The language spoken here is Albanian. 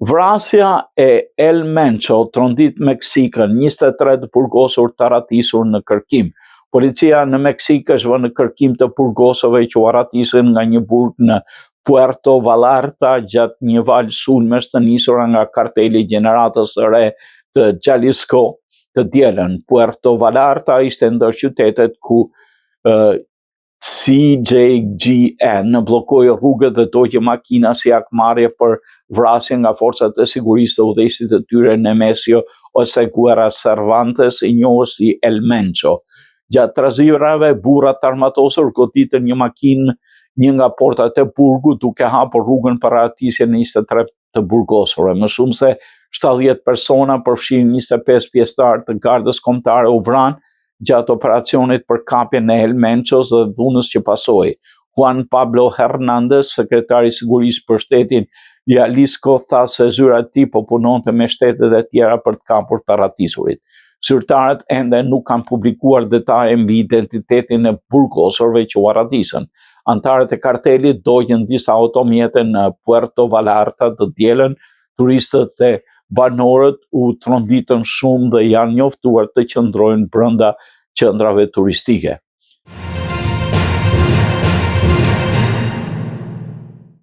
Vrasja e El Mencho, trondit Meksikën, 23 të burgosur të ratisur në kërkim. Policia në Meksik është vënë në kërkim të burgosëve që u ratisin nga një burg në Puerto Vallarta gjatë një valë sulmesh të nisura nga karteli gjeneratës së re të Jalisco të dielën. Puerto Vallarta ishte ndër qytetet ku CJGN blokoi rrugët dhe dogji makina si akmarrje për vrasje nga forcat e sigurisë të udhëheqësit të tyre Nemesio ose Guerra Cervantes, i njohur si El Mencho. Gjatë trazirave, burrat armatosur goditën një makinë një nga portat e burgut duke hapur rrugën për ratisjen e 23 të burgosurve. Më shumë se 70 persona, përfshirë 25 pjesëtar të gardës kombëtare, u vranë gjatë operacionit për kapjen e El Menchos dhe dhunës që pasoi. Juan Pablo Hernández, sekretari i sigurisë për shtetin Jalisco, tha se zyra e tij po punonte me shtetet e tjera për të kapur të ratisurit. Zyrtarët ende nuk kanë publikuar detaje mbi identitetin e burgosurve që u ratisën. Antarët e kartelit dogjën disa automjete në Puerto Vallarta të dielën, turistët e banorët u tronditën shumë dhe janë njoftuar të qëndrojnë brenda qendrave turistike.